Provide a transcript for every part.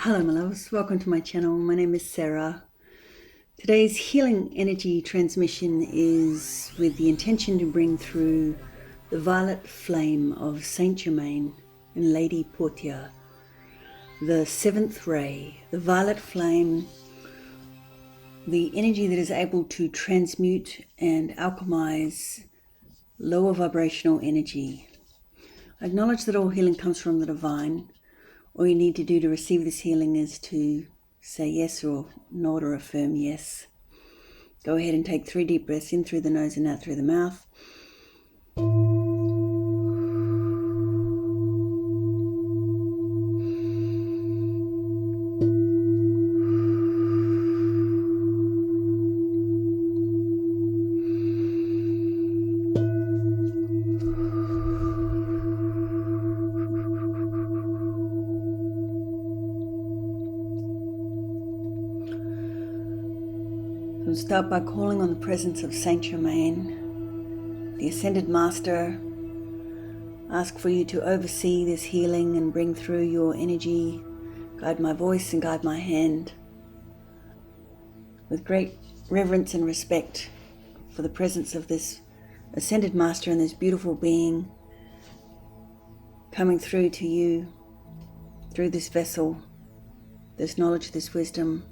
Hello my loves, welcome to my channel. My name is Sarah. Today's healing energy transmission is with the intention to bring through the violet flame of St Germaine and Lady Portia, the seventh ray, the violet flame, the energy that is able to transmute and alchemize lower vibrational energy. I acknowledge that all healing comes from the divine. All you need to do to receive this healing is to say yes or nod or affirm yes. Go ahead and take 3 deep breaths in through the nose and out through the mouth. So start by calling on the presence of St Germaine, the Ascended Master. Ask for you to oversee this healing and bring through your energy. Guide my voice and guide my hand. With great reverence and respect for the presence of this Ascended Master and this beautiful being coming through to you through this vessel, this knowledge, this wisdom.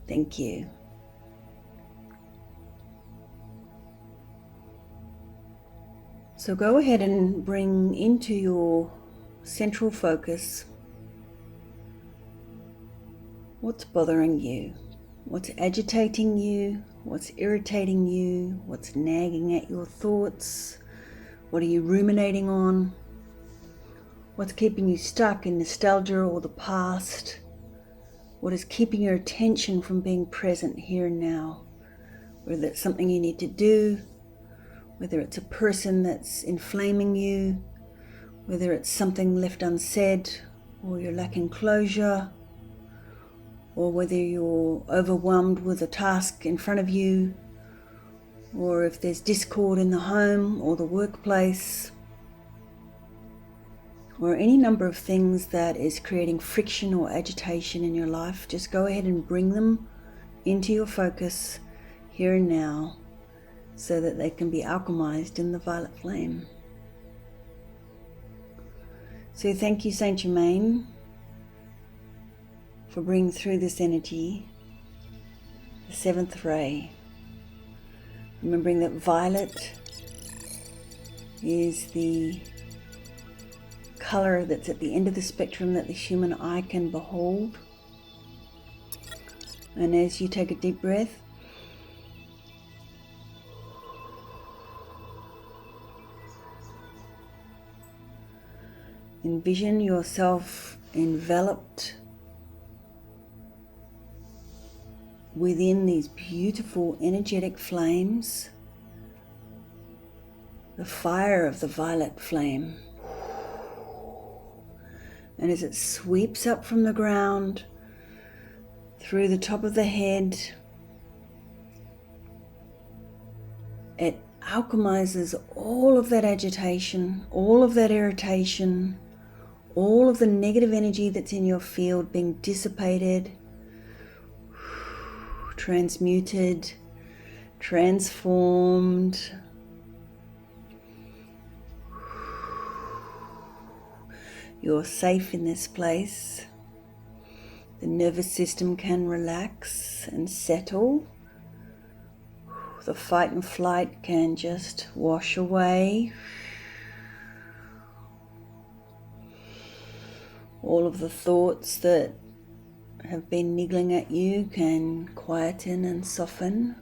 Thank you. So go ahead and bring into your central focus what's bothering you, what's agitating you, what's irritating you, what's nagging at your thoughts, what are you ruminating on, what's keeping you stuck in nostalgia or the past, what is keeping your attention from being present here and now, whether it's something you need to do, whether it's a person that's inflaming you, whether it's something left unsaid or you're lacking closure, or whether you're overwhelmed with a task in front of you, or if there's discord in the home or the workplace, or any number of things that is creating friction or agitation in your life. Just go ahead and bring them into your focus here and now so that they can be alchemized in the violet flame. So thank you, St Germaine, for bringing through this energy, the seventh ray. Remembering that violet is the color that's at the end of the spectrum that the human eye can behold. And as you take a deep breath, envision yourself enveloped within these beautiful energetic flames, the fire of the violet flame. And as it sweeps up from the ground, through the top of the head, it alchemizes all of that agitation, all of that irritation, all of the negative energy that's in your field being dissipated, transmuted, transformed. You're safe in this place. The nervous system can relax and settle. The fight and flight can just wash away. All of the thoughts that have been niggling at you can quieten and soften.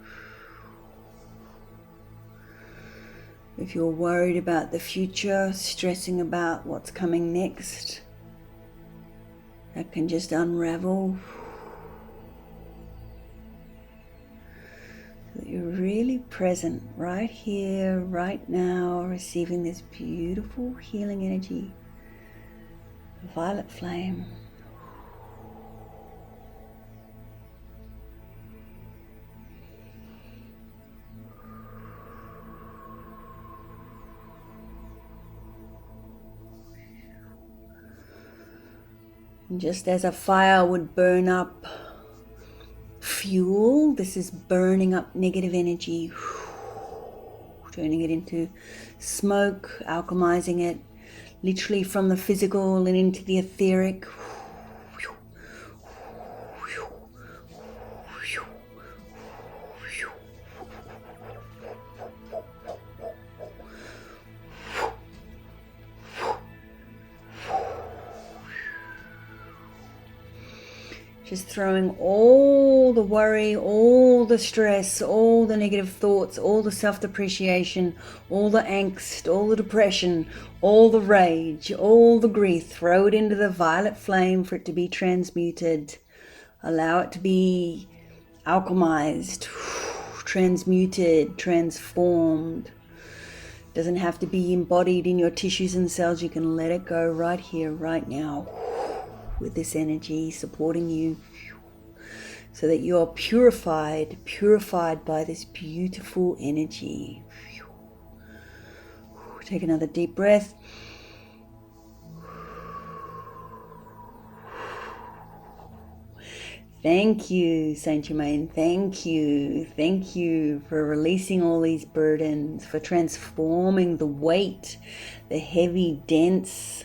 If you're worried about the future, stressing about what's coming next, that can just unravel. So that you're really present right here, right now, receiving this beautiful healing energy, the violet flame. And just as a fire would burn up fuel, this is burning up negative energy, turning it into smoke, alchemizing it, literally from the physical and into the etheric. Just throwing all the worry, all the stress, all the negative thoughts, all the self-depreciation, all the angst, all the depression, all the rage, all the grief. Throw it into the violet flame for it to be transmuted. Allow it to be alchemized, transmuted, transformed. It doesn't have to be embodied in your tissues and cells. You can let it go right here, right now, with this energy supporting you, so that you are purified by this beautiful energy. Take another deep breath. Thank you, St Germaine. Thank you. Thank you for releasing all these burdens, for transforming the weight, the heavy, dense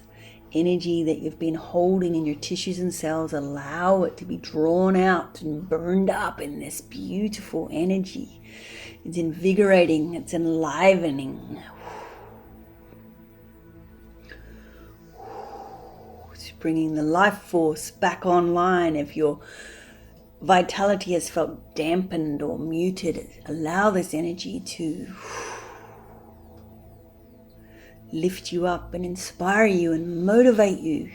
energy that you've been holding in your tissues and cells. Allow it to be drawn out and burned up in this beautiful energy. It's invigorating, it's enlivening. It's bringing the life force back online. If your vitality has felt dampened or muted, allow this energy to lift you up and inspire you and motivate you.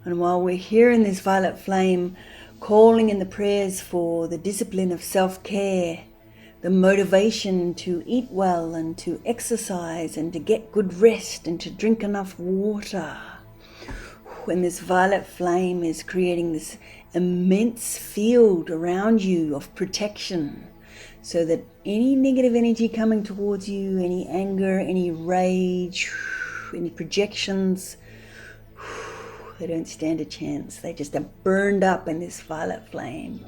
And while we're here in this violet flame, calling in the prayers for the discipline of self-care, the motivation to eat well and to exercise and to get good rest and to drink enough water, when this violet flame is creating this immense field around you of protection, so that any negative energy coming towards you, any anger, any rage, any projections, they don't stand a chance. They just are burned up in this violet flame.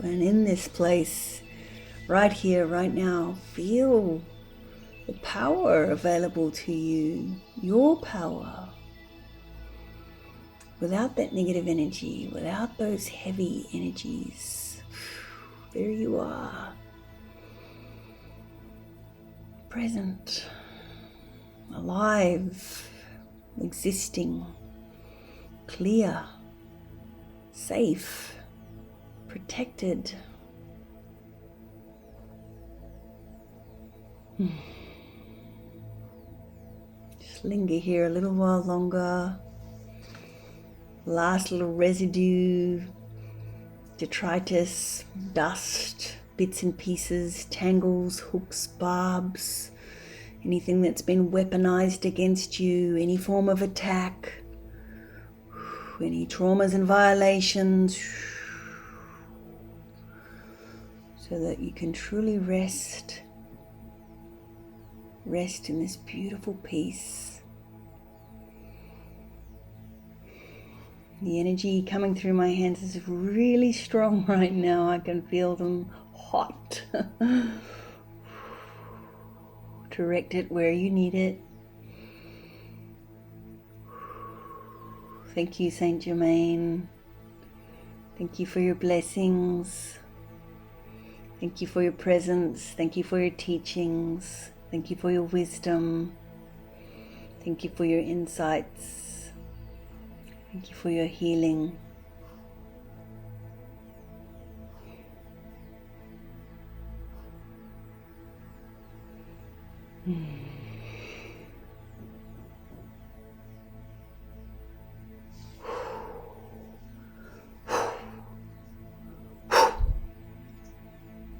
And in this place, right here, right now, feel the power available to you, your power. Without that negative energy, without those heavy energies, there you are, present, alive, existing, clear, safe, protected. Just linger here a little while longer. Last little residue, detritus, dust, bits and pieces, tangles, hooks, barbs, anything that's been weaponized against you, any form of attack, any traumas and violations, so that you can truly rest in this beautiful peace. The energy coming through my hands is really strong right now. I can feel them hot. Direct it where you need it. Thank you, St Germaine. Thank you for your blessings. Thank you for your presence. Thank you for your teachings. Thank you for your wisdom. Thank you for your insights. Thank you for your healing.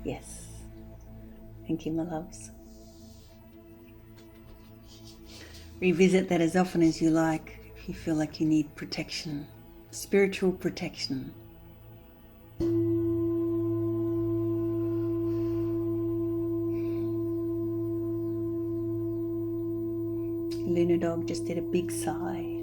Yes. Thank you, my loves. Revisit that as often as you like if you feel like you need protection, spiritual protection. Luna Dog just did a big sigh.